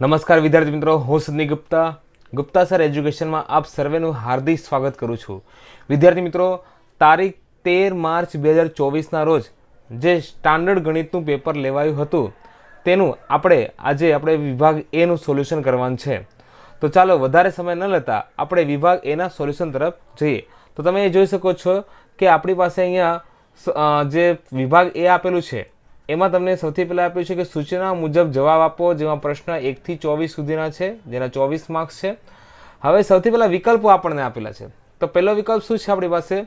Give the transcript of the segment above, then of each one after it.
નમસ્કાર વિદ્યાર્થી મિત્રો, હું સદની ગુપ્તા સર એજ્યુકેશનમાં આપ સર્વેનું હાર્દિક સ્વાગત કરું છું. વિદ્યાર્થી મિત્રો, તારીખ 13 માર્ચ 2024ના રોજ જે સ્ટાન્ડર્ડ ગણિતનું પેપર લેવાયું હતું તેનું આજે વિભાગ એ નું સોલ્યુશન કરવાનું છે. તો ચાલો વધારે સમય ન લેતા આપણે વિભાગ એના સોલ્યુશન તરફ જઈએ. તો તમે જોઈ શકો છો કે આપણી પાસે અહીંયા જે વિભાગ એ આપેલું છે એમાં તમને સૌથી પહેલા આપ્યું છે કે સૂચના મુજબ જવાબ આપો, જેમાં પ્રશ્ન 1 થી 24 સુધીના છે, જેના 24 માર્ક્સ છે. હવે સૌથી પહેલા વિકલ્પો આપણને આપેલા છે. તો પહેલો વિકલ્પ શું છે આપણી પાસે?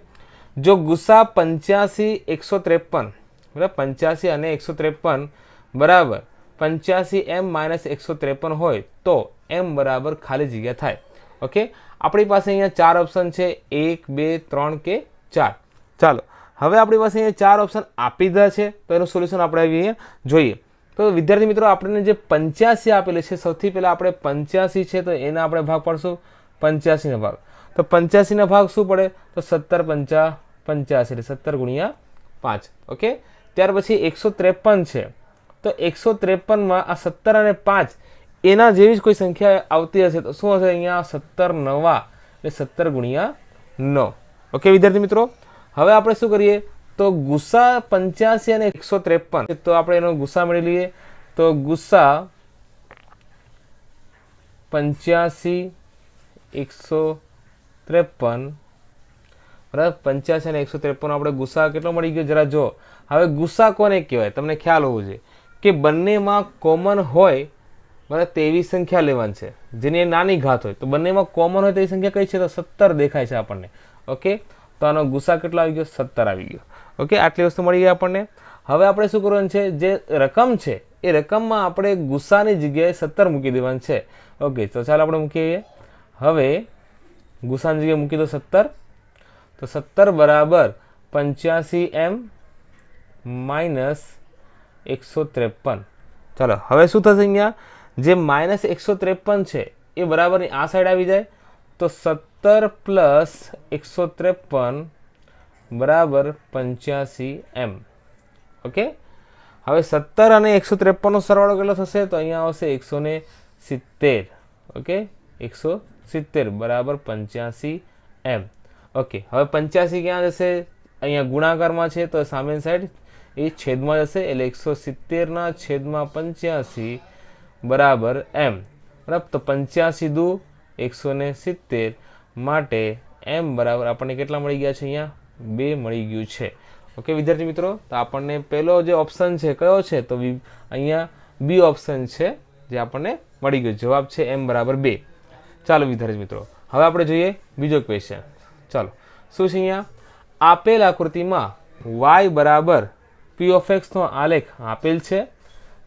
જો ગુસા 85 153 બરાબર 85 અને 153 બરાબર 85 m - 153 હોય તો m બરાબર ખાલી જગ્યા થાય. ઓકે, આપણી પાસે અહીંયા ચાર ઓપ્શન છે, 1 2 3 કે 4. ચાલો હવે આપણી પાસે અહીંયા ચાર ઓપ્શન આપી દીધા છે તો એનું સોલ્યુશન આપણે અહીંયા જોઈએ. તો વિદ્યાર્થી મિત્રો, આપણને જે 85 આપેલી છે, સૌથી પહેલા આપણે 85 છે તો એના આપણે ભાગ પાડશું 85 ના ભાગ. તો 85 ના ભાગ શું પડે? તો 17 5 85 એટલે 17 ગુણ્યા 5. ઓકે, ત્યાર પછી 153 છે તો 153 માં આ 17 અને 5 એના જેવી જ કોઈ સંખ્યા આવતી હશે તો શું હશે? અહીંયા 17 9 એટલે 17 ગુણ્યા 9. ઓકે વિદ્યાર્થી મિત્રો, હવે આપણે શું કરીએ? તો ગુસા 85 અને 153 તો આપણે એનો ગુસા મળી લઈએ. તો ગુસા 85 153 બરાબર 85 અને 153 આપણે ગુસા કેટલો મળી ગયો જરા જો. હવે ગુસા કોને કહેવાય તમને ખ્યાલ હોવો જોઈએ કે બંનેમાં કોમન હોય બરાબર તેવી સંખ્યા લેવાની છે, જેની નાની ઘાત હોય. તો બંનેમાં કોમન હોય તેવી સંખ્યા કઈ છે? તો 17 દેખાય છે આપણને. ઓકે, તો આનો ગુસા કેટલો આવી ગયો? 17 આવી ગયો. ઓકે, આટલી વસ્તુ મળી ગઈ આપણને. હવે આપણે શું કરવાનું છે? જે રકમ છે એ રકમમાં આપણે ગુસાની જગ્યાએ 17 મૂકી દેવાનું છે. ઓકે, તો ચાલો આપણે મૂકીએ. હવે ગુસાની જગ્યાએ મૂકી દો 17. તો 17 બરાબર 85m - 153. ચાલો હવે શું થશે? અહીંયા જે -153 છે એ બરાબરની આ સાઈડ આવી જાય તો 17 + 153 બરાબર 85m. ઓકે, હવે 17 અને 153 નો સરવાળો કેટલો થશે? તો અહીંયા આવશે 170. ઓકે, 170 બરાબર 85m. ઓકે, હવે 85 ક્યાં જશે? અહીંયા ગુણાકારમાં છે તો સામેની સાઈડ એ છેદમાં જશે એટલે 170/85 બરાબર m. બરાબર, તો 85 દુ 170 માટે m બરાબર આપણને કેટલા મળી ગયા છે? અહીંયા 2 મળી ગયું છે. ઓકે વિદ્યાર્થી મિત્રો, તો આપણને પહેલો જે ઓપ્શન છે કયો છે? તો અહીંયા બી ઓપ્શન છે જે આપણને મળી ગયો. જવાબ છે m બરાબર 2. ચાલો વિદ્યાર્થી મિત્રો, હવે આપણે જોઈએ બીજો ક્વેશ્ચન. ચાલો શું છે? અહીંયા આપેલ આકૃતિમાં y બરાબર p of x નો આલેખ આપેલ છે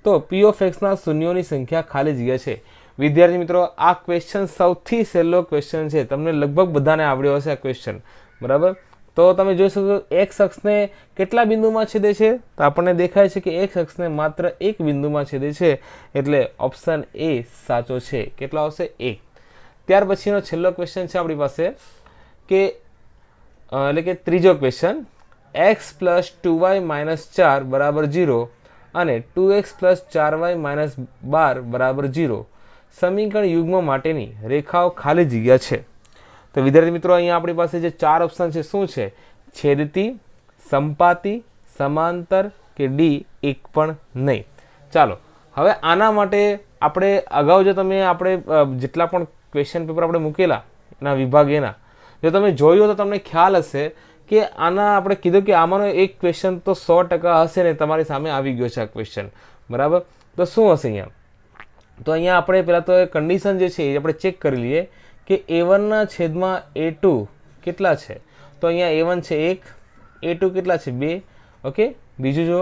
તો p of x ના શૂન્યોની સંખ્યા ખાલી જગ્યા છે. વિદ્યાર્થી મિત્રો, આ ક્વેશ્ચન સૌથી સહેલો ક્વેશ્ચન છે, તમને લગભગ બધાને આવડ્યો હશે આ ક્વેશ્ચન. બરાબર, તો તમે જોઈ શકો x અક્ષને કેટલા બિંદુમાં છેદે છે? તો આપણને દેખાય છે કે x અક્ષને માત્ર એક બિંદુમાં છેદે છે, એટલે ઓપ્શન એ સાચો છે. કેટલા આવશે? 1. ત્યાર પછીનો છેલ્લો ક્વેશ્ચન છે આપણી પાસે કે એટલે કે ત્રીજો ક્વેશ્ચન, x + 2y - 4 બરાબર 0 અને 2x + 4y - 12 બરાબર 0 સમીકરણ યુગ્મ માટેની રેખાઓ ખાલી જગ્યા છે. તો વિદ્યાર્થી મિત્રો, અહીંયા આપણી પાસે જે ચાર ઓપ્શન છે શું છે? છેદતી, સંપાતી, સમાંતર કે ડી એક પણ નહીં. ચાલો હવે આના માટે આપણે અગાઉ જો તમે આપણે જેટલા પણ ક્વેશ્ચન પેપર આપણે મૂકેલા એના વિભાગ એના જો તમે જોયું તો તમને ખ્યાલ હશે કે આના આપણે કીધું કે આમાંનો એક ક્વેશ્ચન તો 100% હશે ને તમારી સામે આવી ગયો છે આ ક્વેશ્ચન. બરાબર, તો શું હશે અહીંયા? તો અહીંયા આપણે પહેલાં તો કન્ડિશન જે છે એ આપણે ચેક કરી લઈએ કે a1/a2 કેટલા છે? તો અહીંયા a1 છે 1, a2 કેટલા છે? 2. ઓકે, બીજું જો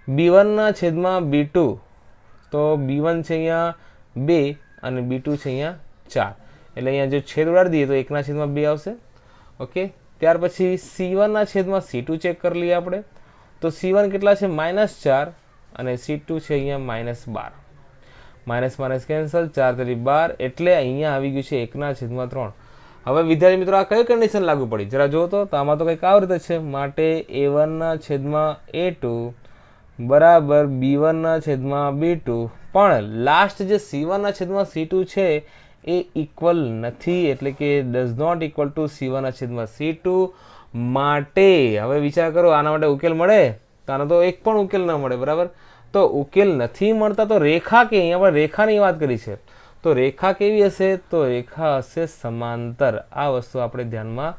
b1/b2 તો b1 છે અહીંયા 2 અને b2 છે અહીંયા 4, એટલે અહીંયા જો છેદ ઉડાડી દઈએ તો 1/2 આવશે. ઓકે, ત્યાર પછી c1/c2 ચેક કરી લઈએ આપણે. તો c1 કેટલા છે? -4 અને c2 છે અહીંયા -12. માઇનસ માઇનસ કેન્સલ, 4 × 12 એટલે અહીંયા આવી ગયું છે 1/3. હવે વિદ્યાર્થી મિત્રો, આ કઈ કન્ડિશન લાગુ પડી જરા જો તો આમાં તો કંઈક આવી રીતે છે. માટે a1/a2 બરાબર b1/b2 પણ લાસ્ટ જે C1/C2 છે એ ઇક્વલ નથી, એટલે કે does not equal to C1/C2 માટે હવે વિચાર કરો આના માટે ઉકેલ મળે તો આનો તો એક પણ ઉકેલ ન મળે, બરાબર. તો ઉકેલ નથી મળતા તો રેખા કે અહીંયા આપણે રેખાની વાત કરી છે, તો રેખા કેવી હશે? તો રેખા હશે સમાંતર. આ વસ્તુ આપણે ધ્યાનમાં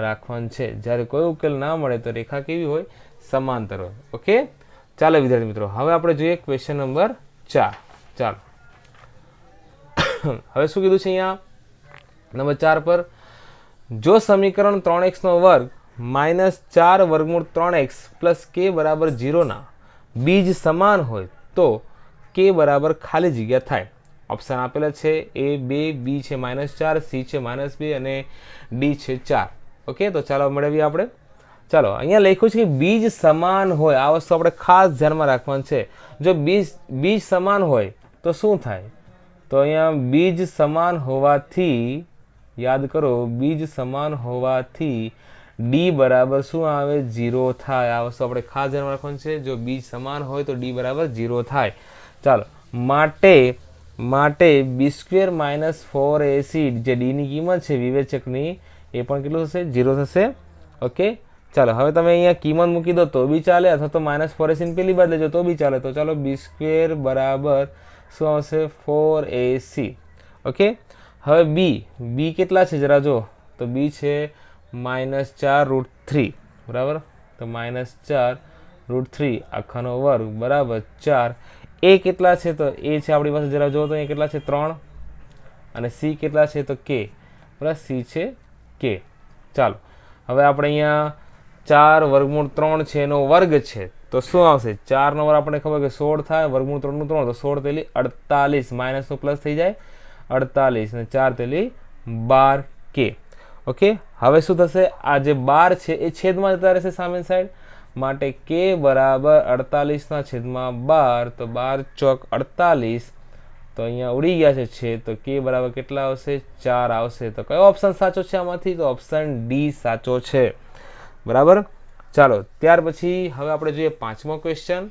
રાખવાનું છે. જ્યારે કોઈ ઉકેલ ના મળે તો રેખા કેવી હોય? સમાંતર હોય. ઓકે, ચાલો વિદ્યાર્થી મિત્રો, હવે આપણે જોઈએ ક્વેશ્ચન નંબર 4. ચાલો હવે શું કીધું છે અહીંયા નંબર 4 પર? જો સમીકરણ 3x² -4 વર્ગમૂળ 3x પ્લસ k બરાબર 0 ના બીજ સમાન હોય તો k બરાબર ખાલી જગ્યા થાય. ઓપ્શન આપેલા છે A 2, B છે -4, C છે -2 અને D છે 4. ઓકે, તો ચાલો મેળવીએ આપણે. ચાલો અહીંયા લખ્યું છે કે બીજ સમાન હોય. આ વસ્તુ આપણે ખાસ ધ્યાનમાં રાખવાનું છે. જો બીજ સમાન હોય તો શું થાય? તો અહીંયા બીજ સમાન હોવાથી, યાદ કરો, બીજ સમાન હોવાથી D બરાબર શું આવે? 0 થાય. આ વસ્તુ આપણે ખાસ ધ્યાનમાં રાખવાનું છે. જો બીજ સમાન હોય તો D બરાબર 0 થાય. ચાલો, માટે B² - 4AC જે D ની કિંમત છે વિવેચકની એ પણ કેટલું થશે? 0 થશે. ઓકે, ચાલો હવે તમે અહીંયા કિંમત મૂકી દો તો બી ચાલે, અથવા તો -4AC ની પેલી બાદ લેજો તો બી ચાલે. તો ચાલો B² બરાબર શું આવશે? 4AC. ઓકે, હવે B કેટલા છે જરા જો, તો B છે -4√3, બરાબર. તો -4√3 આખાનો વર્ગ બરાબર 4. A કેટલા છે? તો A છે આપણી પાસે, જરા જો તો અહીંયા કેટલા છે? 3. અને C કેટલા છે? તો K, બરાબર. C છે K. ચાલો હવે આપણે અહીંયા 4 વર્ગમૂળ 3 છે એનો વર્ગ છે તો શું આવશે? 4 નો વર્ગ આપણે ખબર કે 16 થાય, વર્ગમૂળ 3 નું 3 તો 16 તેલી 48, માઇનસ નો પ્લસ થઈ જાય 48 અને 4 તેલી 12K. ઓકે, હવે શું થશે? આ જે 12 છે એ છેદમાં જતા રહેશે સામેની સાઈડ, માટે K બરાબર 48/12, તો 12 ચોક 48, તો અહીંયા ઉડી ગયા છે તો K બરાબર કેટલા આવશે? 4 આવશે. તો કયો ઓપ્શન સાચો છે આમાંથી? તો ઓપ્શન D સાચો છે, બરાબર. ચાલો ત્યાર પછી હવે આપણે જોઈએ 5મો ક્વેશ્ચન.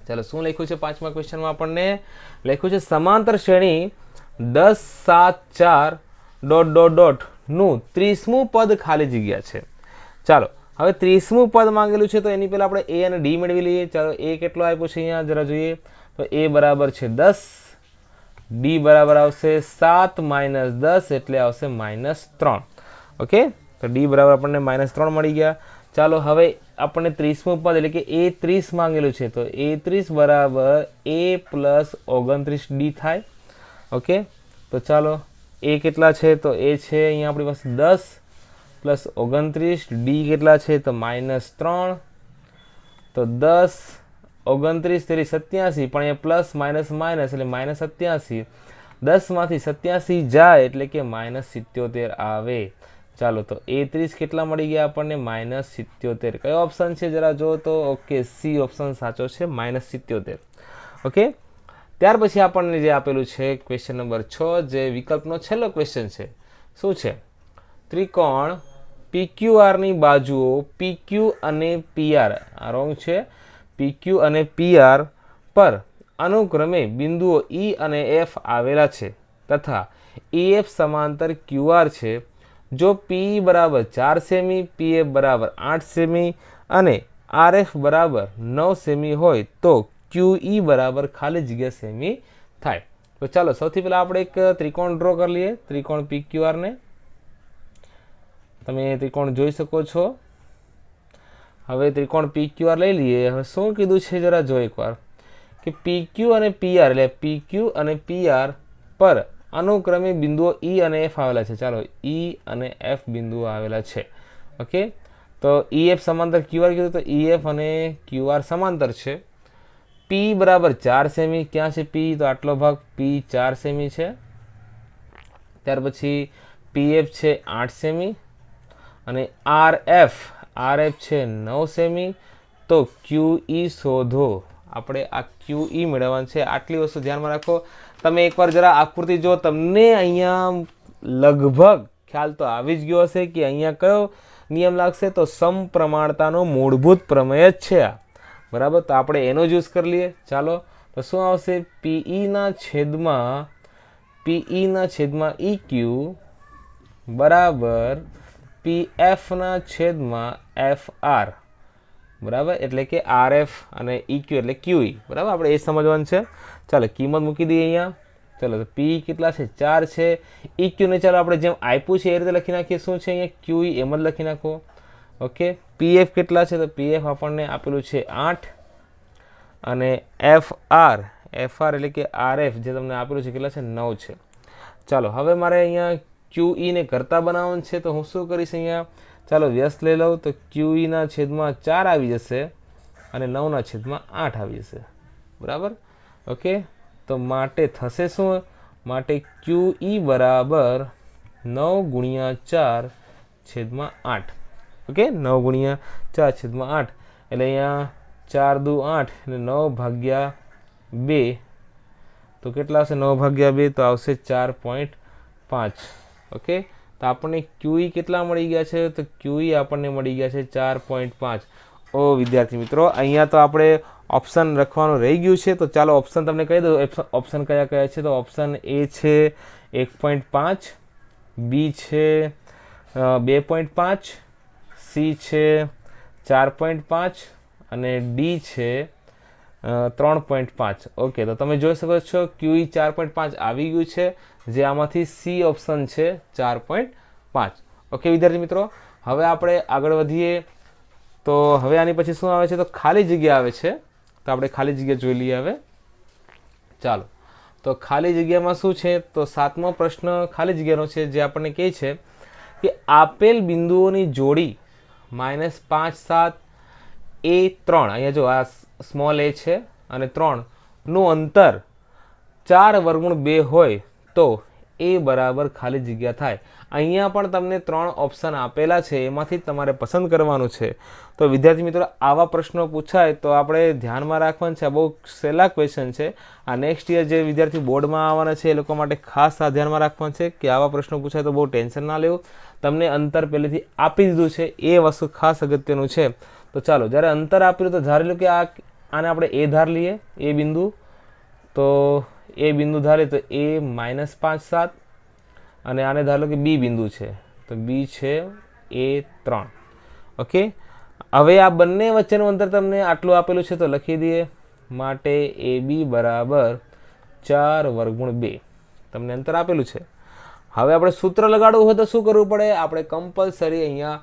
ચાલો શું લખ્યું છે 5મા ક્વેશ્ચનમાં? આપણને લખ્યું છે સમાંતર શ્રેણી 10, 7, 4... નું 30મું પદ ખાલી જગ્યા છે. ચાલો હવે 30મું પદ માંગેલું છે તો એની પહેલા આપણે A અને D મેળવી લઈએ. ચાલો A કેટલો આપ્યો છે અહીંયા જરા જોઈએ. તો A બરાબર છે 10, D બરાબર આવશે 7 - 10 એટલે આવશે -3. ઓકે, તો D બરાબર આપણને -3 મળી ગયા. ચાલો હવે આપણને 30મું પદ એટલે કે A30 માંગેલું છે તો A30 બરાબર A + 29D થાય. ઓકે, તો ચાલો A કેટલા છે? તો A છે અહીંયા આપણી પાસે 10 + 29, D કેટલા છે? તો -3. તો 10 29 તેરી 87, પણ એ પ્લસ માઇનસ એટલે -87. 10 માંથી 87 જાય એટલે કે -77 આવે. ચાલો તો A30 કેટલા મળી ગયા આપણને? -77. કયો ઓપ્શન છે જરા જો તો? ઓકે, C ઓપ્શન સાચો છે, -77. ઓકે, ત્યાર પછી આપણને જે આપેલું છે ક્વેશ્ચન નંબર 6, જે વિકલ્પનો છેલ્લો ક્વેશ્ચન છે. શું છે? ત્રિકોણ PQR ની બાજુઓ PQ અને PR, આ રોંગ છે, PQ અને PR પર અનુક્રમે બિંદુઓ E અને F આવેલા છે તથા EF સમાંતર QR છે. જો PE બરાબર 4 સેમી, PF બરાબર 8 સેમી અને RF બરાબર 9 સેમી હોય તો QE બરાબર ખાલી જગ્યા સેમી થાય. તો ચાલો સૌથી પહેલા આપણે એક ત્રિકોણ ડ્રો કરી લઈએ, ત્રિકોણ PQR ને. તમે ત્રિકોણ જોઈ શકો છો. હવે ત્રિકોણ PQR લઈ લઈએ. હવે શું કીધું છે જરા જો એકવાર, કે PQ અને PR એટલે PQ અને PR પર અનુક્રમે બિંદુઓ E અને F આવેલા છે. ચાલો E અને F બિંદુઓ આવેલા છે. ઓકે, તો EF સમાંતર QR કીધું તો EF અને QR સમાંતર છે. P બરાબર 4 સેમી, ક્યાં છે P? તો આટલો ભાગ P 4 સેમી છે. ત્યાર પછી PF છે 8 સેમી અને RF છે 9 સેમી. તો QE શોધો. આપણે આ QE મેળવવાનું છે. આટલી વસ્તુ ધ્યાનમાં રાખો. તમે એકવાર જરા આકૃતિ જો, તમને અહીંયા લગભગ ખ્યાલ તો આવી જ ગયો હશે કે અહીંયા કયો નિયમ લાગશે? તો સમપ્રમાણતાનો મૂળભૂત પ્રમેય જ છે આ, બરાબર. તો આપણે એનો જ યુઝ કરી લઈએ. ચાલો તો શું આવશે પીઈના છેદમાં EQ બરાબર પીએફના છેદમાં FR બરાબર, એટલે કે RF અને EQ એટલે QE બરાબર. આપણે એ સમજવાનું છે. ચાલો કિંમત મૂકી દઈએ અહીંયા. ચાલો તો P કેટલા છે 4 છે. EQ ને ચાલો આપણે જેમ આપ્યું છે એ રીતે લખી નાખીએ. શું છે અહીંયા QE એમ જ લખી નાખો. ઓકે, PF કેટલા છે તો PF આપણને આપેલું છે 8 અને FR એટલે કે RF જે તમને આપેલું છે કેટલા છે 9 છે. ચાલો હવે મારે અહીંયા QE ને કરતા બનાવવાનું છે તો હું શું કરીશ અહીંયા, ચાલો વ્યસ્ત લઈ લઉં તો QE ના છેદમાં 4 આવી જશે અને 9 ના છેદમાં 8 આવી જશે બરાબર. ઓકે, તો માટે થશે શું, માટે QE બરાબર 9 ગુણ્યા 4 છેદમાં 8. ઓકે, 9 ગુણ્યા 4 છેદમાં 8 એટલે અહીંયા 4 દુ 8 એટલે 9 ભાગ્યા 2 તો કેટલા આવશે 9 ભાગ્યા 2 તો આવશે 4.5. ઓકે, તો આપણને QE કેટલા મળી ગયા છે તો QE આપણને મળી ગયા છે 4.5. ઓ વિદ્યાર્થી મિત્રો, અહીંયા તો આપણે ઓપ્શન લખવાનું રહી ગયું છે. તો ચાલો ઓપ્શન તમને કહી દઉં. ઓપ્શન કયા કયા છે તો ઓપ્શન A છે 1.5, B છે 2.5, C છે 4.5 અને D છે 3.5. ઓકે, તો તમે જોઈ શકો છો QE 4.5 આવી ગયું છે, જે આમાંથી C ઓપ્શન છે 4.5. ઓકે વિદ્યાર્થી મિત્રો, હવે આપણે આગળ વધીએ. તો હવે આની પછી શું આવે છે તો ખાલી જગ્યા આવે છે. તો આપણે ખાલી જગ્યા જોઈ લઈએ હવે. ચાલો, તો ખાલી જગ્યામાં શું છે તો 7મો પ્રશ્ન ખાલી જગ્યાનો છે, જે આપણને કહે છે કે આપેલ બિંદુઓની જોડી -5, 7, A3, અહીંયા જો આ સ્મોલ a છે અને 3 નું અંતર 4 વર્ગમૂળ 2 હોય તો A બરાબર ખાલી જગ્યા થાય. અહીંયા પણ તમને 3 ઓપ્શન આપેલા છે, એમાંથી તમારે પસંદ કરવાનું છે. તો વિદ્યાર્થી મિત્રો, આવા પ્રશ્નો પૂછાય તો આપણે ધ્યાનમાં રાખવાનું છે. આ બહુ સહેલા ક્વેશ્ચન છે. આ નેક્સ્ટ યર જે વિદ્યાર્થી બોર્ડમાં આવવાના છે એ લોકો માટે ખાસ આ ધ્યાનમાં રાખવાનું છે કે આવા પ્રશ્નો પૂછાય તો બહુ ટેન્શન ના લેવું. તમને અંતર પહેલેથી આપી દીધું છે, એ વસ્તુ ખાસ અગત્યનું છે. તો ચાલો, જ્યારે અંતર આપ્યું તો ધારી લો કે આને આપણે A ધાર લઈએ, એ બિંદુ. તો એ બિંદુ ધારે તો A -5, 7 અને આને ધારો લો કે B બિંદુ છે તો B છે A3. ઓકે, હવે આ બંને વચ્ચેનું અંતર તમને આટલું આપેલું છે તો લખી દઈએ. માટે AB બરાબર 4 વર્ગમૂળ 2 તમને અંતર આપેલું છે. હવે આપણે સૂત્ર લગાડવું હોય તો શું કરવું પડે, આપણે કમ્પલસરી અહીંયા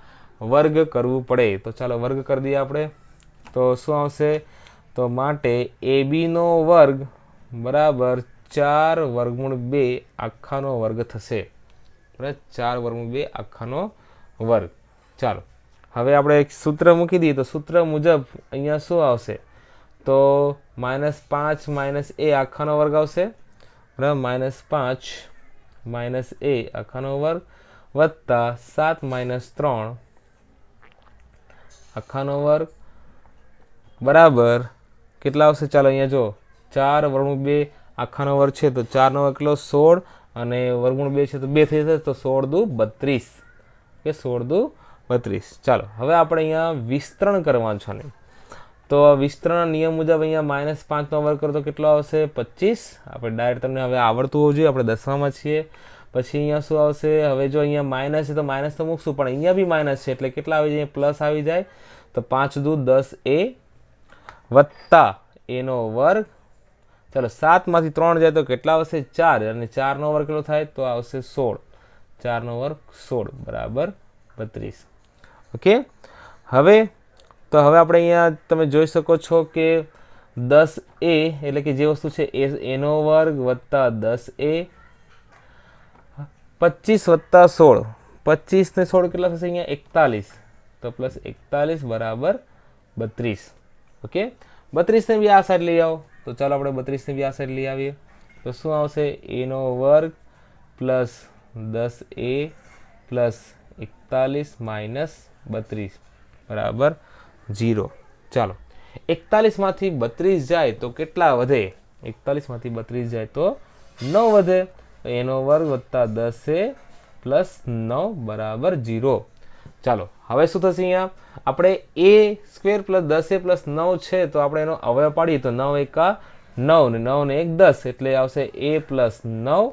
વર્ગ કરવું પડે. તો ચાલો વર્ગ કરી દઈએ આપણે. તો શું આવશે તો માટે AB નો વર્ગ બરાબર 4 વર્ગમૂળ 2 આખાનો વર્ગ થશે. બરાબર, 4 વર્ગમૂળ 2 આખાનો વર્ગ. ચાલો હવે આપણે એક સૂત્ર મૂકી દઈએ. તો સૂત્ર મુજબ અહીંયા શું આવશે તો -5 - a આખાનો વર્ગ આવશે. બરાબર, -5 - a આખાનો વર્ગ વત્તા 7 - 3 આખાનો વર્ગ બરાબર કેટલા આવશે. ચાલો અહીંયા જો 4 વર્ગમૂળ 2 આખાનો વર્ગ છે તો 4 નો વર્ગ કેટલો 16 અને વર્ગમૂળ 2 છે તો 2 થઈ જશે તો 16 દુ 32. કે 16 દુ 32. ચાલો હવે આપણે અહીંયા વિસ્તરણ કરવાનું છે. તો વિસ્તરણ નિયમ મુજબ અહીંયા -5 નો વર્ગ કરો તો કેટલો આવશે 25. આપણે ડાયરેક્ટ તમને હવે આવડતું હોવું જોઈએ, આપણે 10માં છીએ. પછી અહીંયા શું આવશે, હવે જો અહીંયા માઇનસ છે તો માઇનસ તો મૂકશું, પણ અહીંયા બી માઇનસ છે એટલે કેટલા આવી જાય પ્લસ આવી જાય. તો 5 દુ 10 a વત્તા a નો વર્ગ. ચાલો 7 માંથી 3 જાય તો કેટલા આવશે 4 અને 4 નો વર્ગ કેટલો થાય તો આવશે 16. 4 નો વર્ગ 16 બરાબર 32. ઓકે, હવે આપણે અહીંયા તમે જોઈ શકો છો કે 10a એટલે કે જે વસ્તુ છે a નો વર્ગ વત્તા 10a 25 વત્તા 16, 25 ને 16 કેટલા થશે અહીંયા 41 તો પ્લસ 41 બરાબર 32. ઓકે, 32 ને બી આ સાઈડ લઈ આવો. તો ચાલો આપણે 32 ને બી આ સાઈડ લઈ આવીએ. તો શું આવશે a નો વર્ગ પ્લસ 10a પ્લસ 41 માઇનસ 32 બરાબર 0. ચાલો 41 માંથી 32 જાય તો કેટલા વધે, 41 માંથી 32 જાય તો 9 વધે. a નો વર્ગ વત્તા 10a પ્લસ 9 બરાબર 0. ચાલો હવે શું થશે અહીંયા આપણે a square plus 10a plus 9 છે તો આપણે એનો અવયવ પાડીએ તો 9 એકા 9 ને 9 ને 1 10 એટલે આવશે a પ્લસ 9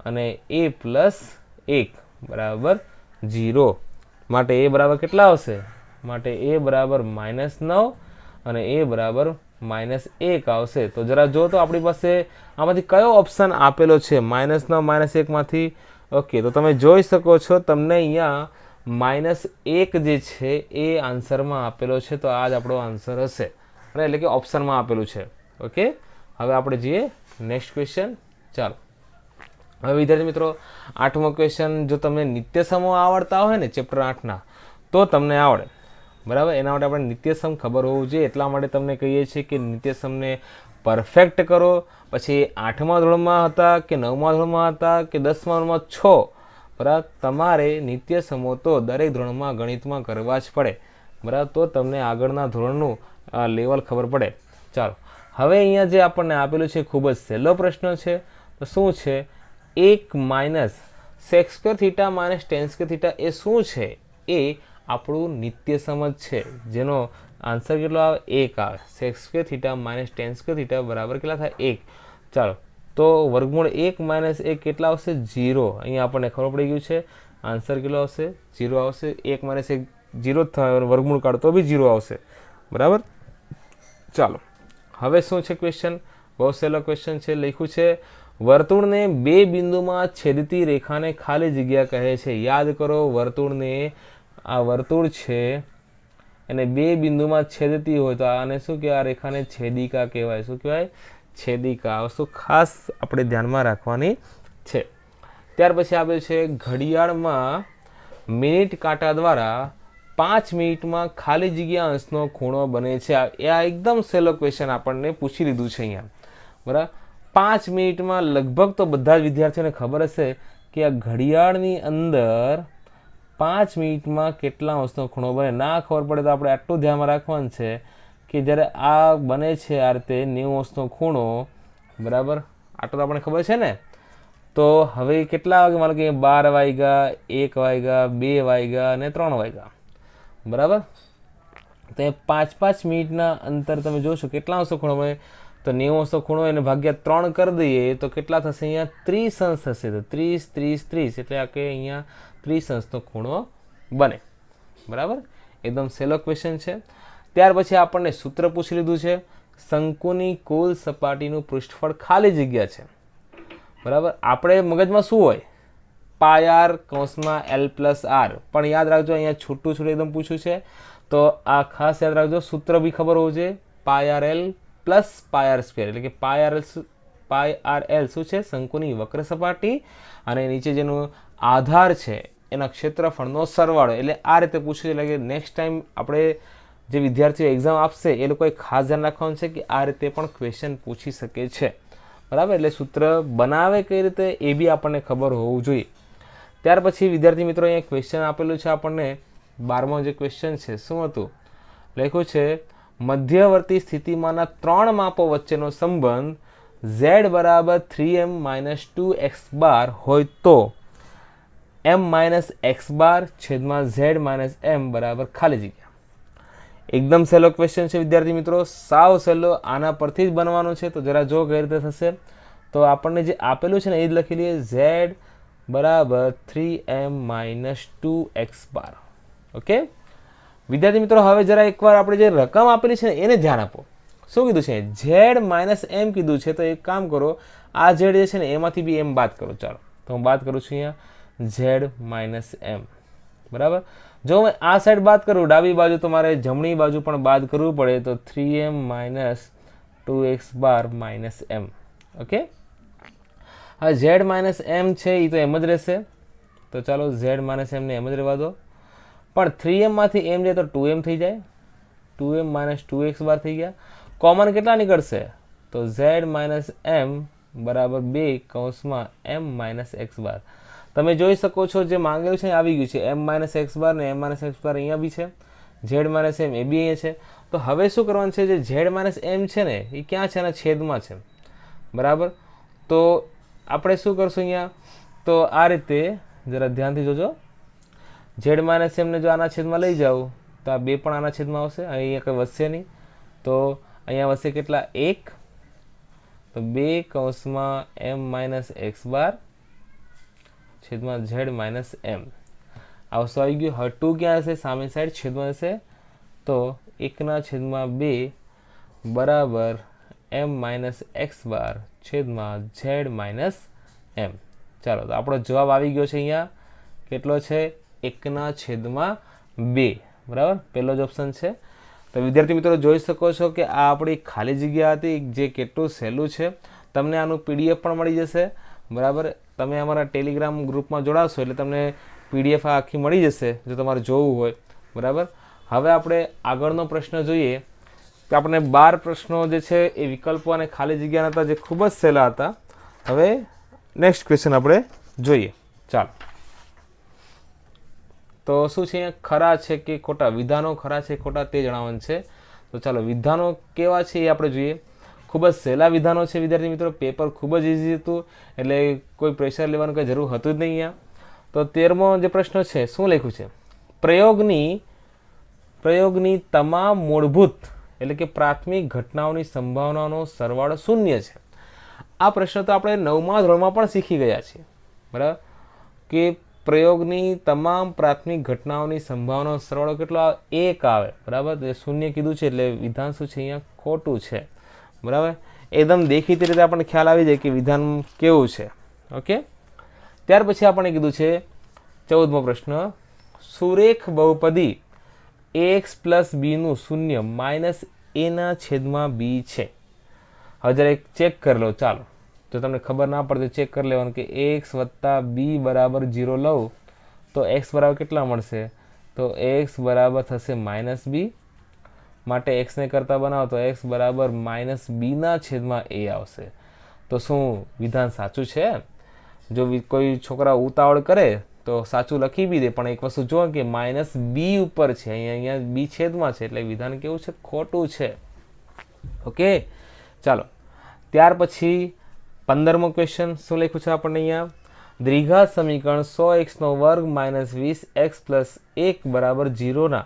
અને a પ્લસ 1 બરાબર 0. માટે a બરાબર કેટલા આવશે? માટે a બરાબર -9 અને a બરાબર -1 આવશે. તો જરા જો તો આપણી પાસે આમાંથી કયો ઓપ્શન આપેલો છે -9 -1 માંથી? ઓકે, તો તમે જોઈ શકો છો તમને અહીંયા -1 જે છે એ આન્સરમાં આપેલો છે. તો આ જ આપણો આન્સર હશે, એટલે કે ઓપ્શનમાં આપેલું છે. ઓકે, હવે આપણે જઈએ નેક્સ્ટ ક્વેશ્ચન. ચાલો, હવે વિદ્યાર્થી મિત્રો 8મો ક્વેશ્ચન. જો તમને નિત્યસમો આવડતા હોય ને ચેપ્ટર 8ના તો તમને આવડે, બરાબર. એના માટે આપણે નિત્યસમ ખબર હોવું જોઈએ. એટલા માટે તમને કહીએ છીએ કે નિત્યસમને પરફેક્ટ કરો. પછી 8મા ધોરણમાં હતા કે 9મા ધોરણમાં હતા કે 10મા ધોરણમાં છો, બરાબર, તમારે નિત્યસમો તો દરેક ધોરણમાં ગણિતમાં કરવા જ પડે, બરાબર. તો તમને આગળના ધોરણનું લેવલ ખબર પડે. ચાલો, હવે અહીંયા જે આપણને આપેલું છે ખૂબ જ સહેલો પ્રશ્ન છે. તો શું છે? 1 - sec² θ - tan² θ એ શું છે? એ આપણું નિત્યસમ જ છે, જેનો આન્સર કેટલો આવે? 1 આવે. sec² θ - tan² θ બરાબર કેટલા થાય? 1. ચાલો, તો વર્ગમૂળ 1 - 1 કેટલા આવશે? 0. અહીંયા આપણને ખબર પડી ગયું છે આન્સર કેટલો આવશે? 0 આવશે. 1 - 1 0 જ થાય, વર્ગમૂળ કાઢો તો બી 0 આવશે, બરાબર. ચાલો, હવે શું છે ક્વેશ્ચન? બહુ સહેલો ક્વેશ્ચન છે. લખ્યું છે વર્તુળને બે બિંદુમાં છેદતી રેખાને ખાલી જગ્યા કહે છે. યાદ કરો, વર્તુળને, આ વર્તુળ છે અને બે બિંદુમાં છેદતી હોય તો આને શું કહેવાય? આ રેખાને છેદિકા કહેવાય. શું કહેવાય? છેદિકા. આ વસ્તુ ખાસ આપણે ધ્યાનમાં રાખવાની છે. ત્યાર પછી આપેલ છે ઘડિયાળમાં મિનિટ કાંટા દ્વારા 5 મિનિટમાં ખાલી જગ્યા અંશનો ખૂણો બને છે. આ એકદમ સહેલો ક્વેશ્ચન આપણને પૂછી લીધું છે અહીંયા, બરાબર. 5 મિનિટમાં લગભગ તો બધા જ વિદ્યાર્થીઓને ખબર હશે કે આ ઘડિયાળની અંદર 5 મિનિટમાં કેટલા અંશનો ખૂણો બને. ના ખબર પડે તો આપણે આટલું ધ્યાનમાં રાખવાનું છે કે જ્યારે આ બને છે આ રીતે 90 અંશનો ખૂણો, બરાબર, આટલું તો આપણને ખબર છે ને. તો હવે કેટલા વાગે? માનો કે 12 વાગ્યા, 1 વાગ્યા, 2 વાગ્યા અને 3 વાગ્યા, બરાબર. તો એ 5-5 મિનિટના અંતર તમે જોશો કેટલા અંશનો ખૂણો બને. તો 90 અંશનો ખૂણો એને ભાગ્યા 3 કરી દઈએ તો કેટલા થશે? અહીંયા 30 અંશ થશે. તો 30, 30, 30 એટલે આ કે અહીંયા 30 અંશનો ખૂણો બને, બરાબર. એકદમ સહેલો ક્વેશ્ચન છે. ત્યાર પછી આપણને સૂત્ર પૂછી લીધું છે શંકુની કુલ સપાટીનું પૃષ્ઠફળ ખાલી જગ્યા છે, બરાબર. આપણે મગજમાં શું હોય? πr (L + r). પણ યાદ રાખજો અહીંયા છૂટું છૂટું એકદમ પૂછ્યું છે, તો આ ખાસ યાદ રાખજો. સૂત્ર બી ખબર હોવું જોઈએ. πrl + πr², એટલે કે πrl શું છે? શંકુની વક્ર સપાટી અને નીચે જેનું આધાર છે એના ક્ષેત્રફળનો સરવાળો. એટલે આ રીતે પૂછ્યું. એટલે કે નેક્સ્ટ ટાઈમ આપણે જે વિદ્યાર્થીઓ એક્ઝામ આપશે એ લોકોએ ખાસ ધ્યાન રાખવાનું છે કે આ રીતે પણ ક્વેશ્ચન પૂછી શકે છે, બરાબર. એટલે સૂત્ર બનાવે કઈ રીતે એ બી આપણને ખબર હોવું જોઈએ. ત્યાર પછી વિદ્યાર્થી મિત્રો અહીંયા ક્વેશ્ચન આપેલું છે આપણને 12મો જે ક્વેશ્ચન છે શું હતું? લખ્યું છે મધ્યવર્તી સ્થિતિમાંના 3 માપો વચ્ચેનો સંબંધ z બરાબર 3m - 2x બાર હોય તો m - x બાર છેદમાં z - m બરાબર ખાલી જગ્યા. એકદમ સહેલો ક્વેશ્ચન છે વિદ્યાર્થી મિત્રો, સાવ સહેલો. આના પરથી જ બનવાનો છે. તો જરા જો કઈ રીતે થશે. તો આપણને જે આપેલું છે ને એ જ લખી લઈએ. z બરાબર 3m - 2x બાર. ઓકે વિદ્યાર્થી મિત્રો, હવે જરા એકવાર આપણે જે રકમ આપેલી છે ને એને ધ્યાન આપો. શું કીધું છે? z - m કીધું છે. તો એક કામ કરો, આ z જે છે ને એમાંથી બી m બાદ કરો. ચાલો, તો હું બાદ કરું છું અહીંયા z - m, બરાબર. જો હું આ સાઈડ બાદ કરું ડાબી બાજુ, તો મારે જમણી બાજુ પણ બાદ કરવું પડે. તો 3m - 2x બાર -m. ઓકે, હવે z - m છે એ તો એમ જ રહેશે. તો ચાલો z - m ને એમ જ રહેવા દો. પણ 3m માંથી m જાય તો 2m થઈ જાય. 2m - 2x બાર થઈ ગયા. કોમન કેટલા નીકળશે? તો z - m બરાબર 2 કૌંસમાં m - x બાર. તમે જોઈ શકો છો જે માંગેલું છે આવી ગયું છે. m - x બાર ને m - x બાર અહીંયા બી છે. z - m એ બી અહીંયા છે. તો હવે શું કરવાનું છે? જે z - m છે ને એ ક્યાં છે? એના છેદમાં છે, બરાબર. તો આપણે શું કરશું અહીંયા? તો આ રીતે જરા ધ્યાનથી જોજો. z - m ને જો આના છેદમાં લઈ જાઓ તો આ 2 પણ આના છેદમાં આવશે. અહીંયા કંઈ વધશે નહીં. તો અહીંયા વધશે કેટલા? 1 તો 2 કૌંસમાં m માઇનસ એક્સ બાર છેદમાં ઝેડ માઇનસ એમ આ વસ્તુ આવી ગયું. હવે 2 ક્યાં હશે? સામે સાઈડ છેદમાં હશે તો 1/2 બરાબર m માઇનસ એક્સ બાર છેદમાં ઝેડ માઇનસ એમ. ચાલો તો આપણો જવાબ આવી ગયો છે અહીંયા કેટલો છે? 1/2 બરાબર, પહેલો જ ઓપ્શન છે. તો વિદ્યાર્થી મિત્રો જોઈ શકો છો કે આ આપણી ખાલી જગ્યા હતી જે કેટલું સહેલું છે. તમને આનું પીડીએફ પણ મળી જશે બરાબર. તમે અમારા ટેલિગ્રામ ગ્રુપમાં જોડાશો એટલે તમને પીડીએફ આખી મળી જશે જો તમારે જોવું હોય બરાબર. હવે આપણે આગળનો પ્રશ્ન જોઈએ કે આપણે 12 પ્રશ્નો જે છે એ વિકલ્પો અને ખાલી જગ્યાના હતા જે ખૂબ જ સહેલા હતા. હવે નેક્સ્ટ ક્વેશ્ચન આપણે જોઈએ. ચાલો તો શું છે અહીંયા ખરા છે કે ખોટા? વિધાનો ખરા છે ખોટા તે જણાવવાનું છે. તો ચાલો વિધાનો કેવા છે એ આપણે જોઈએ. ખૂબ જ સહેલા વિધાનો છે વિદ્યાર્થી મિત્રો. પેપર ખૂબ જ ઇઝી હતું એટલે કોઈ પ્રેશર લેવાનું કંઈ જરૂર હતું જ નહીં અહીંયા. તો 13મો જે પ્રશ્ન છે શું લખ્યું છે? પ્રયોગની તમામ મૂળભૂત એટલે કે પ્રાથમિક ઘટનાઓની સંભાવનાનો સરવાળો શૂન્ય છે. આ પ્રશ્ન તો આપણે 9મા ધોરણમાં પણ શીખી ગયા છીએ બરાબર કે પ્રયોગની તમામ પ્રાથમિક ઘટનાઓની સંભાવનાનો સરવાળો કેટલો આવે? 1 આવે બરાબર. તો શૂન્ય કીધું છે એટલે વિધાન શું છે અહીંયા ખોટું છે બરાબર. એકદમ દેખીતી રીતે આપણને ખ્યાલ આવી જાય કે વિધાન કેવું છે. ઓકે, ત્યાર પછી આપણે કીધું છે 14મો પ્રશ્ન, સુરેખ બહુપદી ax પ્લસ b નું શૂન્ય માઇનસ a/b છે. હવે જરા ચેક કરી લો. ચાલો જો તમને ખબર ના પડે ચેક કરી લેવાનું કે ax વત્તા b બરાબર 0 લઉં તો x બરાબર કેટલા મળશે? તો x બરાબર થશે -b. માટે x ને કરતા બનાવો તો x બરાબર -b/a આવશે. તો શું વિધાન સાચું છે? જો કોઈ છોકરા ઉતાવળ કરે તો સાચું લખી બી દે પણ એક વસ્તુ જો કે -b ઉપર છે અહીંયા b છેદમાં છે એટલે વિધાન કેવું છે? ખોટું છે. ઓકે ચાલો ત્યાર પછી 15મો ક્વેશ્ચન શું લખ્યું છે આપણને અહીંયા? દ્વિઘાત સમીકરણ 100x² - 20x + 1 બરાબર 0 ના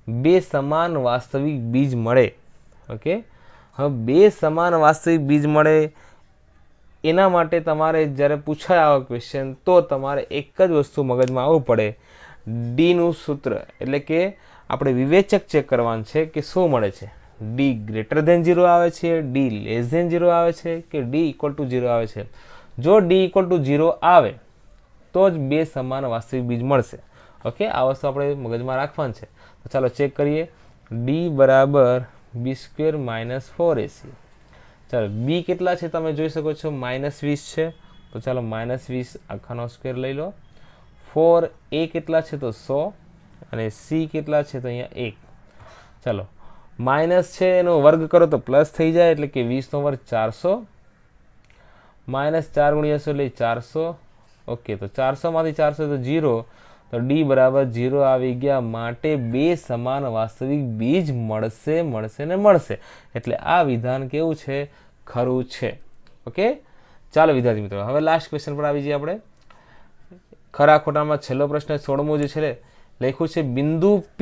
2 સમાન વાસ્તવિક બીજ મળે. ઓકે, હવે 2 સમાન વાસ્તવિક બીજ મળે એના માટે તમારે જ્યારે પૂછાય આવો ક્વેશ્ચન તો તમારે એક જ વસ્તુ મગજમાં આવવું પડે, ડીનું સૂત્ર. એટલે કે આપણે વિવેચક ચેક કરવાનું છે કે શું મળે છે. ડી ગ્રેટર ધેન 0 આવે છે, ડી લેસ ધેન 0 આવે છે કે ડી ઇક્વલ ટુ 0 આવે છે. જો ડી ઇક્વલ ટુ 0 આવે તો જ 2 સમાન વાસ્તવિક બીજ મળશે. ઓકે, આ વસ્તુ આપણે મગજમાં રાખવાનું છે. તો ચાલો ચેક કરીએ. ડી બરાબર b² - 4ac. ચાલો બી કેટલા છે તમે જોઈ શકો છો -20 છે તો ચાલો -20 આખાનો સ્ક્વેર લઈ લો. 4a કેટલા છે તો 100 અને c કેટલા છે તો અહીંયા 1. ચાલો માઇનસ છે એનો વર્ગ કરો તો પ્લસ થઈ જાય એટલે કે 20 નો વર્ગ 400 -4 × 100 એટલે 400. ઓકે, તો 400 માંથી 400 તો 0 તો ડી બરાબર 0 આવી ગયા. માટે 2 સમાન વાસ્તવિક બીજ મળશે. એટલે આ વિધાન કેવું છે? ખરું છે. ઓકે, ચાલો વિદ્યાર્થી મિત્રો હવે લાસ્ટ ક્વેશ્ચન પર આવી જઈએ આપણે. ખરા ખોટામાં છેલ્લો પ્રશ્ન 16મો જે છે લખ્યું છે બિંદુ P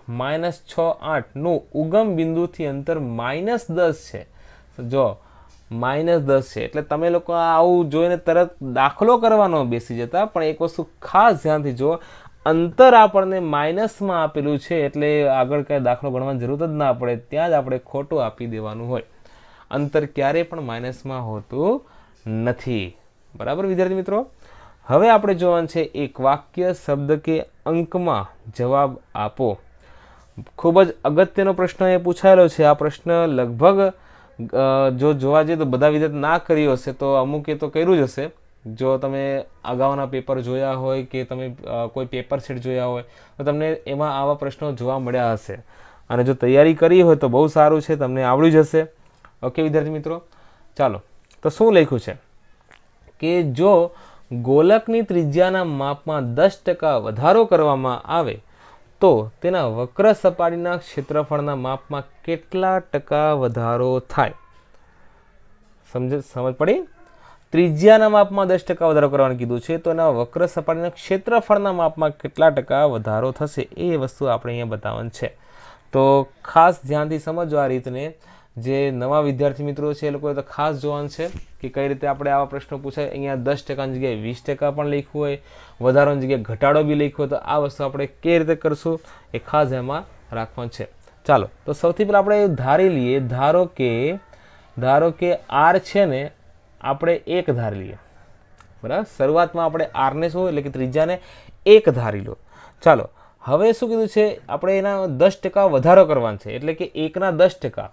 -6 8 નું ઉગમ બિંદુથી અંતર -10 છે. જો -10 છે એટલે તમે લોકો આવું જોઈને તરત દાખલો કરવાનો બેસી જતા, પણ એક વસ્તુ ખાસ ધ્યાનથી જો, અંતર આપણને માઇનસમાં આપેલું છે એટલે આગળ કાંઈ દાખલો ગણવાની જરૂર જ ના પડે, ત્યાં જ આપણે ખોટું આપી દેવાનું હોય. અંતર ક્યારેય પણ માઇનસમાં હોતું નથી બરાબર વિદ્યાર્થી મિત્રો. હવે આપણે જોવાનું છે એક વાક્ય શબ્દ કે અંકમાં જવાબ આપો. ખૂબ જ અગત્યનો પ્રશ્ન એ પૂછાયેલો છે. આ પ્રશ્ન લગભગ જો જોવા જઈએ તો બધા વિદ્યાર્થી ના કર્યો હશે તો અમુકે તો કર્યું જ હશે. જો તમે અગાઉના પેપર જોયા હોય કે તમે કોઈ પેપર સેટ જોયા હોય તો તમને એમાં આવા પ્રશ્નો જોવા મળ્યા હશે. અને જો તૈયારી કરી હોય તો બહુ સારું છે, તમને આવડી જશે. ઓકે વિદ્યાર્થી મિત્રો, ચાલો તો શું લખ્યું છે કે જો ગોલકની ત્રિજ્યાના માપમાં 10% વધારો કરવામાં આવે તો તેના વક્ર સપાટીના ક્ષેત્રફળના માપમાં કેટલા ટકા વધારો થાય? સમજ પડી? ત્રિજ્યાના માપમાં 10% વધારો કરવાનું કીધું છે તો એના વક્ર સપાટીના ક્ષેત્રફળના માપમાં કેટલા ટકા વધારો થશે એ વસ્તુ આપણે અહીંયા બતાવવાનું છે. તો ખાસ ધ્યાનથી સમજો આ રીતને. જે નવા વિદ્યાર્થી મિત્રો છે એ લોકોએ તો ખાસ જોવાનું છે કે કઈ રીતે આપણે આવા પ્રશ્નો પૂછાય. અહીંયા 10%ની જગ્યાએ 20% પણ લખ્યું હોય, વધારાની જગ્યાએ ઘટાડો બી લખ્યો હોય, તો આ વસ્તુ આપણે કેવી રીતે કરશું એ ખાસ એમાં રાખવાનું છે. ચાલો, તો સૌથી પહેલાં આપણે ધારી લઈએ. ધારો કે આર છે ને આપણે 1 ધારી લઈએ. બરાબર, શરૂઆતમાં આપણે આરને શું એટલે કે ત્રિજ્યાને 1 ધારી લો. ચાલો, હવે શું કીધું છે, આપણે એના 10% વધારો કરવાનો છે. એટલે કે 1ના 10%,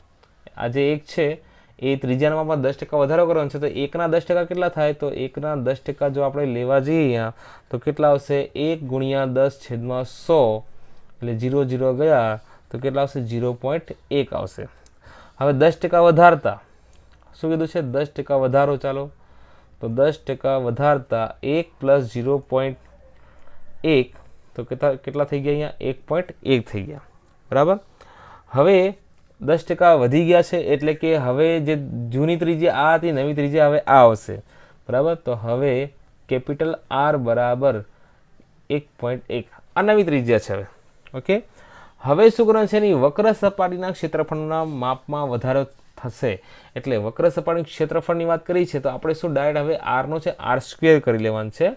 આ જે 1 છે એ ત્રિજ્યાના માપમાં 10% વધારો કરવાનો છે. તો 1ના 10% કેટલા થાય? તો 1ના 10% જો આપણે લેવા જઈએ અહીંયા તો કેટલા આવશે? 1 × 10/100 એટલે 0 0 ગયા તો કેટલા આવશે? 0.1 આવશે. હવે 10% વધારતા શું કીધું છે? 10% વધારો. ચાલો, તો 10% વધારતા 1 + 0.1 તો કેટલા થઈ ગયા? અહીંયા 1.1 થઈ ગયા. બરાબર, હવે 10% વધી ગયા છે એટલે કે હવે જે જૂની ત્રિજ્યા આ હતી, નવી ત્રિજ્યા હવે આ આવશે. બરાબર, તો હવે કેપિટલ આર બરાબર 1.1 આ નવી ત્રિજ્યા છે. હવે ઓકે, હવે શું કરવાનું છે? એની વક્ર સપાટીના ક્ષેત્રફળના માપમાં વધારો થશે. એટલે વક્ર સપાટીનું ક્ષેત્રફળની વાત કરી છે તો આપણે શું ડાયરેક્ટ હવે આરનો છે r² કરી લેવાનું છે.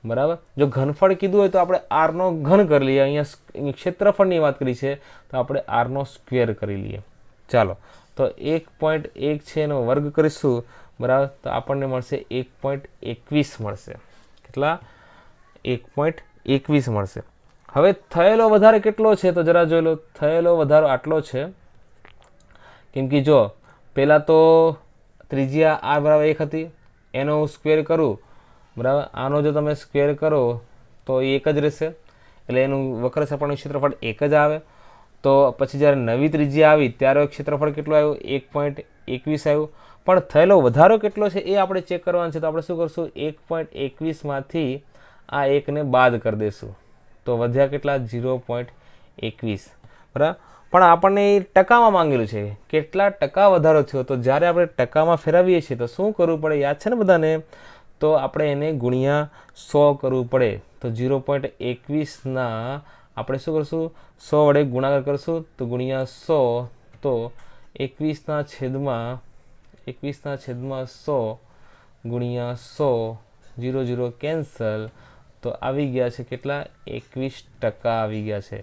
બરાબર, જો ઘનફળ કીધું હોય તો આપણે આરનો ઘન કરી લઈએ. અહીંયા ક્ષેત્રફળની વાત કરી છે તો આપણે આરનો સ્ક્વેર કરી લઈએ. ચાલો, તો 1.1 છે એનો વર્ગ કરીશું. બરાબર, તો આપણને મળશે 1.21 મળશે. કેટલા? 1.21 મળશે. હવે થયેલો વધારો કેટલો છે તો જરા જોઈ લો. થયેલો વધારો આટલો છે. કેમ કે જો પહેલાં તો ત્રિજ્યા આર બરાબર 1 હતી, એનો હું સ્ક્વેર કરું. બરાબર, આનો જો તમે સ્ક્વેર કરો તો એ 1 જ રહેશે. એટલે એનું વક્ર સપાટીનું ક્ષેત્રફળ 1 જ આવે. તો પછી જ્યારે નવી ત્રિજ્યા આવી ત્યારે ક્ષેત્રફળ કેટલું આવ્યું? 1.21 આવ્યું. પણ થયેલો વધારો કેટલો છે એ આપણે ચેક કરવાનું છે. તો આપણે શું કરશું? 1.21માંથી આ 1ને બાદ કરી દઈશું તો વધ્યા કેટલા? 0.21. બરાબર, પણ આપણને એ ટકામાં માંગેલું છે. કેટલા ટકા વધારો થયો? તો જ્યારે આપણે ટકામાં ફેરવીએ છીએ તો શું કરવું પડે? યાદ છે ને બધાને? તો આપણે એને ગુણ્યા 100 કરવું પડે. તો 0.21ના આપણે શું કરશું? 100 વડે ગુણાકાર કરશું તો ગુણ્યા 100 તો 21/100 ગુણ્યા 100 0 0 કેન્સલ તો આવી ગયા છે કેટલા? 21% આવી ગયા છે.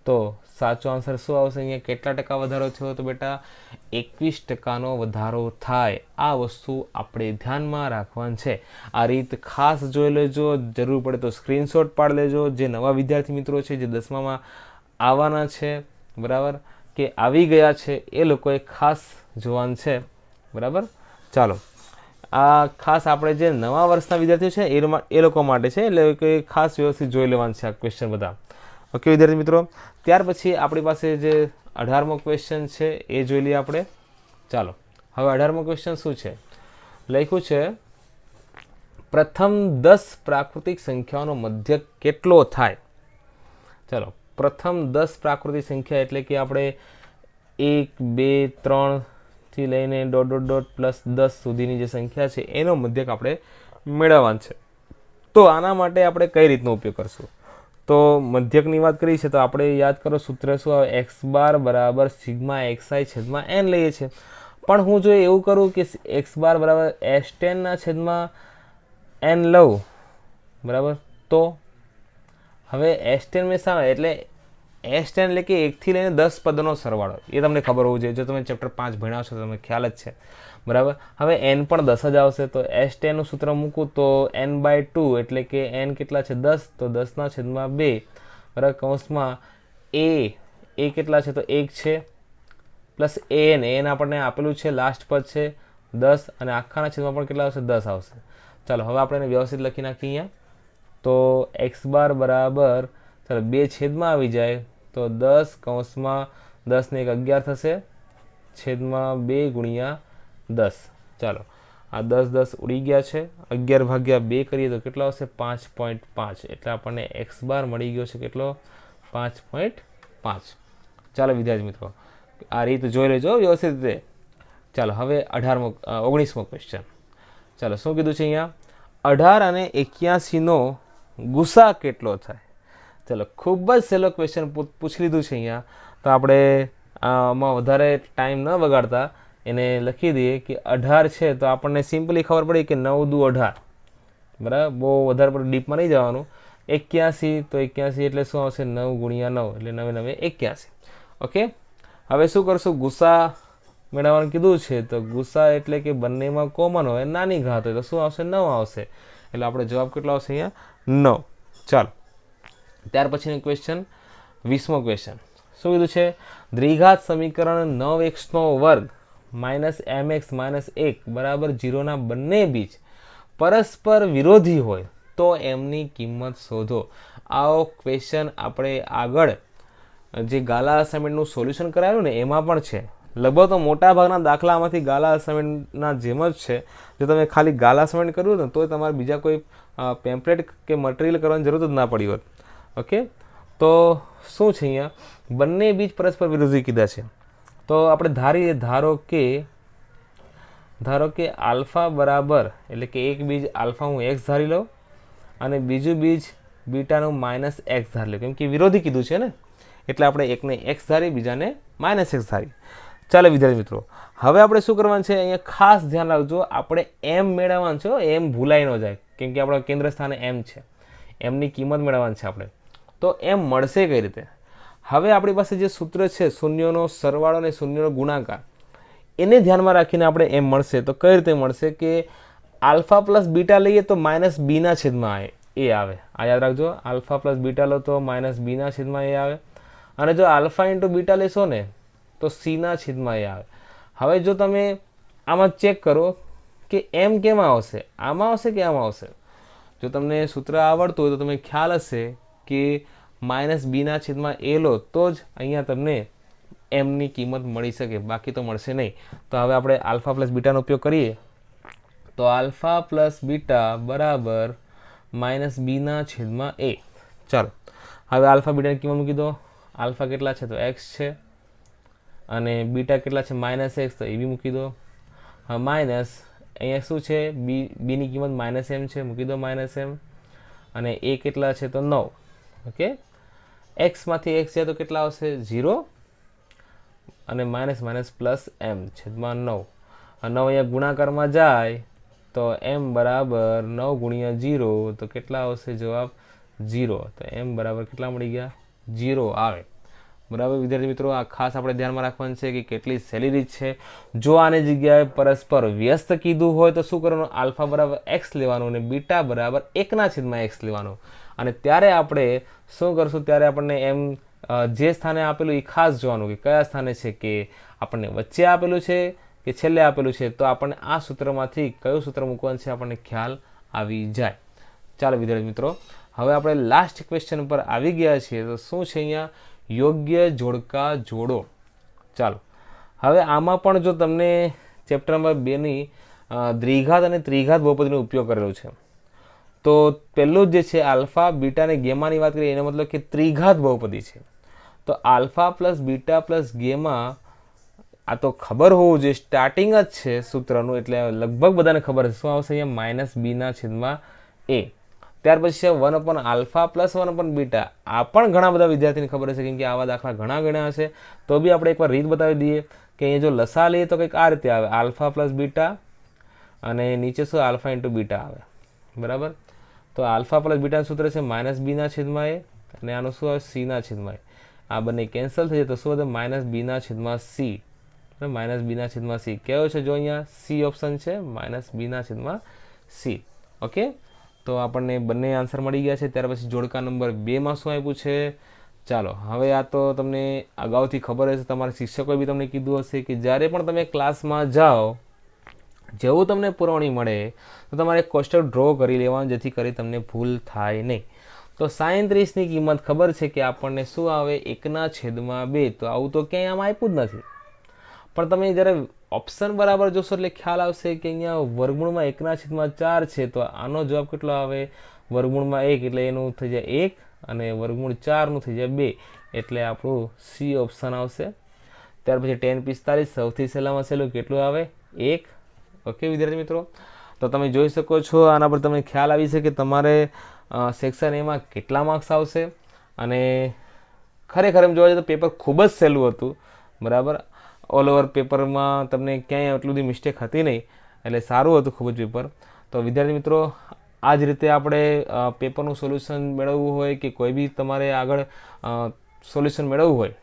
તો સાચો આન્સર શું આવશે? અહીંયા કેટલા ટકા વધારો થયો? તો બેટા 21%નો વધારો થાય. આ વસ્તુ આપણે ધ્યાનમાં રાખવાનું છે. આ રીત ખાસ જોઈ લેજો. જરૂર પડે તો સ્ક્રીનશોટ પાડી લેજો. જે નવા વિદ્યાર્થી મિત્રો છે જે 10મામાં આવવાના છે, બરાબર, કે આવી ગયા છે, એ લોકોએ ખાસ જોવાનું છે. બરાબર, ચાલો, આ ખાસ આપણે જે નવા વર્ષના વિદ્યાર્થીઓ છે એ લોકો માટે છે. એટલે કે ખાસ વ્યવસ્થિત જોઈ લેવાનું છે આ ક્વેશ્ચન બધા. ઓકે વિદ્યાર્થી મિત્રો, ત્યાર પછી આપણી પાસે જે 18મો ક્વેશ્ચન છે એ જોઈ લઈએ આપણે. ચાલો, હવે 18મો ક્વેશ્ચન શું છે? લખ્યું છે પ્રથમ 10 પ્રાકૃતિક સંખ્યાઓનો મધ્યક કેટલો થાય? ચાલો, પ્રથમ 10 પ્રાકૃતિક સંખ્યા એટલે કે આપણે 1 2 3 થી લઈને ... +10 સુધીની જે સંખ્યા છે એનો મધ્યક આપણે મેળવવાનો છે. તો આના માટે આપણે કઈ રીતનો ઉપયોગ કરશું? તો મધ્યકની વાત કરી છે તો આપણે યાદ કરો સૂત્ર શું આવે? x બાર બરાબર σxi/n લઈએ છીએ. પણ હું જો એવું કરું કે x બાર બરાબર S10/n લઉં, બરાબર, તો હવે S10 મેં શા એટલે S10 એટલે કે 1 થી લઈને 10 પદનો સરવાળો. એ તમને ખબર હોવું જોઈએ. જો તમે ચેપ્ટર 5 ભણ્યા છો તો તમને ખ્યાલ જ છે. બરાબર, હવે n પણ 10 જ આવશે. તો S10 નું સૂત્ર મૂકું તો n/2 એટલે કે n કેટલા છે? 10. તો 10/2 બરાબર, કૌંસમાં a કેટલા છે? તો 1 છે, પ્લસ an આપણને આપેલું છે, લાસ્ટ પદ છે 10 અને આખાના છેદમાં પણ કેટલા આવશે? 10 આવશે. ચાલો, હવે આપણે એને વ્યવસ્થિત લખી નાખીએ અહીંયા. તો x બાર બરાબર, ચાલો 2 છેદમાં આવી જાય તો 10 કૌંસમાં 10 ને 1 11 થશે, છેદમાં 2 ગુણ્યા 10. ચાલો, આ 10 ઉડી ગયા છે. 11/2 કરીએ તો કેટલો આવશે? 5.5. એટલે આપણને x બાર મળી ગયો છે કેટલો? 5.5. ચાલો વિદ્યાર્થી મિત્રો, આ રીત જોઈ લેજો વ્યવસ્થિત રીતે. ચાલો, હવે 19મો ક્વેશ્ચન. ચાલો, શું કીધું છે અહીંયા? 18 અને 81નો ગુસા કેટલો થાય? ચાલો, ખૂબ જ સહેલો ક્વેશ્ચન પૂછી લીધું છે અહીંયા. તો આપણે આમાં વધારે ટાઈમ ન બગાડતા એને લખી દઈએ કે 18 છે તો આપણને સિમ્પલી ખબર પડી કે 9 દુ 18, બરાબર. બહુ વધારે પર ડીપમાં નહીં જવાનું. 81 તો 81 એટલે શું આવશે? 9 ગુણ્યા 9 એટલે 9 9 81. ઓકે, હવે શું કરશું? ગુસા મેળવવાનું કીધું છે તો ગુસા એટલે કે બંનેમાં કોમન હોય, નાની ઘાત હોય તો શું આવશે? 9 આવશે. એટલે આપણે જવાબ કેટલો આવશે અહીંયા? 9. ચાલો, ત્યાર પછીનો ક્વેશ્ચન 20મો ક્વેશ્ચન શું કીધું છે? દ્વિઘાત સમીકરણ 9x² માઇનસ mx માઇનસ 1 બરાબર 0ના બંને બીજ પરસ્પર વિરોધી હોય તો એમની કિંમત શોધો. આવો ક્વેશ્ચન આપણે આગળ જે ગાલા અસાઇનમેન્ટનું સોલ્યુશન કરાવ્યું ને એમાં પણ છે. લગભગ તો મોટા ભાગના દાખલામાંથી ગાલા અસાઇનમેન્ટના જેમ જ છે. જો તમે ખાલી ગાલા અસાઇનમેન્ટ કર્યું ને તો તમારે બીજા કોઈ પેમ્પલેટ કે મટીરિયલ કરવાની જરૂર જ ના પડી હોત. ઓકે, તો શું છે અહીંયા? બંને બીજ પરસ્પર વિરોધી કીધા છે તો આપણે ધારો કે આલ્ફા બરાબર, એટલે કે એક બીજ આલ્ફા હું એક્સ ધારી લઉં અને બીજું બીજ બીટાનું માઇનસ એક્સ ધારી લઉં, કેમ કે વિરોધી કીધું છે ને એટલે આપણે એકને એક્સ ધારી બીજાને માઇનસ એક્સ ધારી. ચાલો વિદ્યાર્થી મિત્રો, હવે આપણે શું કરવાનું છે? અહીંયા ખાસ ધ્યાન રાખજો, આપણે એમ મેળવવાનું છે. એમ ભૂલાઈ ન જાય, કેમ કે આપણા કેન્દ્ર સ્થાને એમ છે. એમની કિંમત મેળવવાની છે આપણે. તો એમ મળશે કઈ રીતે? હવે આપણી પાસે જે સૂત્ર છે શૂન્યનો સરવાળો અને શૂન્યનો ગુણાકાર, એને ધ્યાનમાં રાખીને આપણે એમ મળશે. તો કઈ રીતે મળશે? કે આલ્ફા પ્લસ બીટા લઈએ તો માઇનસ બીના છેદમાં એ આવે. આ યાદ રાખજો, આલ્ફા પ્લસ બીટા લો તો માઇનસ બીના છેદમાં એ આવે. અને જો આલ્ફા ઇન્ટુ બીટા લેશો ને તો સીના છેદમાં એ આવે. હવે જો તમે આમાં ચેક કરો કે એમ કેમાં આવશે? આમાં આવશે કે આમાં આવશે? જો તમને સૂત્ર આવડતું હોય તો તમને ખ્યાલ હશે કે માઇનસ બીના છેદમાં એ લો તો જ અહીંયા તમને એમની કિંમત મળી શકે, બાકી તો મળશે નહીં. તો હવે આપણે આલ્ફા પ્લસ બીટાનો ઉપયોગ કરીએ તો આલ્ફા પ્લસ બીટા બરાબર માઇનસ બીના છેદમાં એ. ચાલો, હવે આલ્ફા બીટાની કિંમત મૂકી દો. આલ્ફા કેટલા છે? તો એક્સ છે. અને બીટા કેટલા છે? માઇનસ એક્સ, તો એ બી મૂકી દો. હા, માઇનસ અહીંયા શું છે? બીની કિંમત માઇનસ એમ છે, મૂકી દો માઇનસ એમ. અને એ કેટલા છે? તો 9. ઓકે, એક્સમાંથી એક્સ છે તો કેટલા આવશે? 0 અને માઇનસ માઇનસ પ્લસ એમ છેદમાં 9. 9 અહીંયા ગુણાકારમાં જાય તો એમ બરાબર 9 ગુણ્યા 0 તો કેટલા આવશે? જવાબ 0. તો એમ બરાબર કેટલા મળી ગયા? 0 આવે. બરાબર વિદ્યાર્થી મિત્રો, આ ખાસ આપણે ધ્યાનમાં રાખવાનું છે કે કેટલી સહેલી રીત છે. જો આની જગ્યાએ પરસ્પર વ્યસ્ત કીધું હોય તો શું કરવાનું? આલ્ફા બરાબર એક્સ લેવાનું અને બીટા બરાબર 1ના છેદમાં એક્સ લેવાનું. અને ત્યારે આપણે શું કરશું? ત્યારે આપણને એમ જે સ્થાને આપેલું એ ખાસ જોવાનું કે કયા સ્થાને છે, કે આપણને વચ્ચે આપેલું છે કે છેલ્લે આપેલું છે. તો આપણને આ સૂત્રમાંથી કયું સૂત્ર મૂકવાનું છે આપણને ખ્યાલ આવી જાય. ચાલો વિદ્યાર્થી મિત્રો, હવે આપણે લાસ્ટ ક્વેશ્ચન પર આવી ગયા છીએ. તો શું છે અહીંયા? યોગ્ય જોડકા જોડો. ચાલો, હવે આમાં પણ જો તમને ચેપ્ટર નંબર 2ની દ્વિઘાત અને ત્રિઘાત બહુપદીનો ઉપયોગ કરેલો છે. તો પહેલું જે છે આલ્ફા બીટા અને ગેમાની વાત કરીએ એનો મતલબ કે ત્રિઘાત બહુપદી છે. તો alpha plus beta plus gamma આ તો ખબર હોવું જોઈએ, સ્ટાર્ટિંગ જ છે સૂત્રનું, એટલે લગભગ બધાને ખબર છે. શું આવશે અહીંયા? માઇનસ બીના છેદમાં એ. ત્યાર પછી છે 1 આલ્ફા પ્લસ 1 બીટા. આ પણ ઘણા બધા વિદ્યાર્થીને ખબર હશે, કેમ કે આવા દાખલા ઘણા ગણ્યા હશે. તો બી આપણે એકવાર રીત બતાવી દઈએ કે અહીંયા જો લસા લઈએ તો કંઈક આ રીતે આવે, આલ્ફા પ્લસ બીટા અને નીચે શું? આલ્ફા ઇન્ટુ બીટા આવે. બરાબર. તો આલ્ફા પ્લસ બીટાનું સૂત્ર છે માઇનસ બીના છેદમાં એ અને આનું શું આવે? સીના છેદમાં એ. આ બંને કેન્સલ થઈ જાય તો શું વધે? માઇનસ બીના છેદમાં સી. માઇનસ બીના છેદમાં સી કયો છે? જો અહીંયા સી ઓપ્શન છે, માઇનસ બીના છેદમાં સી. ઓકે, તો આપણને બંને આન્સર મળી ગયા છે. ત્યાર પછી જોડકા નંબર 2માં શું આપ્યું છે? ચાલો, હવે આ તો તમને અગાઉથી ખબર હશે, તમારા શિક્ષકોએ બી તમને કીધું હશે કે જ્યારે પણ તમે ક્લાસમાં જાઓ, જેવું તમને પુરવણી મળે તો તમારે કોષ્ટક ડ્રો કરી લેવાનું, જેથી કરી તમને ભૂલ થાય નહીં. તો 37ની કિંમત ખબર છે કે આપણને શું આવે? 1/2. તો આવું તો ક્યાંય આમાં આપ્યું જ નથી. પણ તમે જ્યારે ઓપ્શન બરાબર જોશો એટલે ખ્યાલ આવશે કે અહીંયા વર્ગમૂળમાં 1/4 છે. તો આનો જવાબ કેટલો આવે? વર્ગમૂળમાં 1 એટલે એનું થઈ જાય 1 અને વર્ગમૂળ 4નું થઈ જાય 2. એટલે આપણું સી ઓપ્શન આવશે. ત્યાર પછી 1045 સૌથી સહેલામાં સહેલું કેટલું આવે? 1. ઓકે વિદ્યાર્થી મિત્રો, તો તમે જોઈ શકો છો આના પર તમને ખ્યાલ આવી છે કે તમારે સેક્શન એમાં કેટલા માર્ક્સ આવશે. અને ખરેખર એમ જોવા જઈએ તો પેપર ખૂબ જ સહેલું હતું. બરાબર. ઓલ ઓવર પેપરમાં તમને ક્યાંય એટલું બધી મિસ્ટેક હતી નહીં, એટલે સારું હતું ખૂબ જ પેપર. તો વિદ્યાર્થી મિત્રો, આ જ રીતે આપણે પેપરનું સોલ્યુશન મેળવવું હોય કે કોઈ બી તમારે આગળ સોલ્યુશન મેળવવું હોય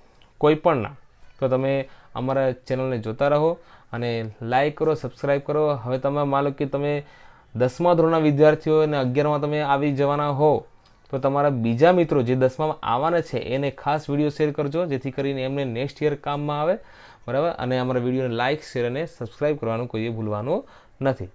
કોઈ પણના, તો તમે અમારા ચેનલને જોતા રહો અને લાઈક કરો, સબસ્ક્રાઈબ કરો. હવે તમે માનો કે તમે 10મા ધોરણના વિદ્યાર્થીઓ અને 11માં તમે આવી જવાના હો, તો તમારા બીજા મિત્રો જે 10મામાં આવવાના છે એને ખાસ વિડીયો શેર કરજો, જેથી કરીને એમને નેક્સ્ટ યર કામમાં આવે. બરાબર. અને અમારા વિડીયોને લાઇક, શેર અને સબસ્ક્રાઈબ કરવાનું કોઈએ ભૂલવાનું નથી.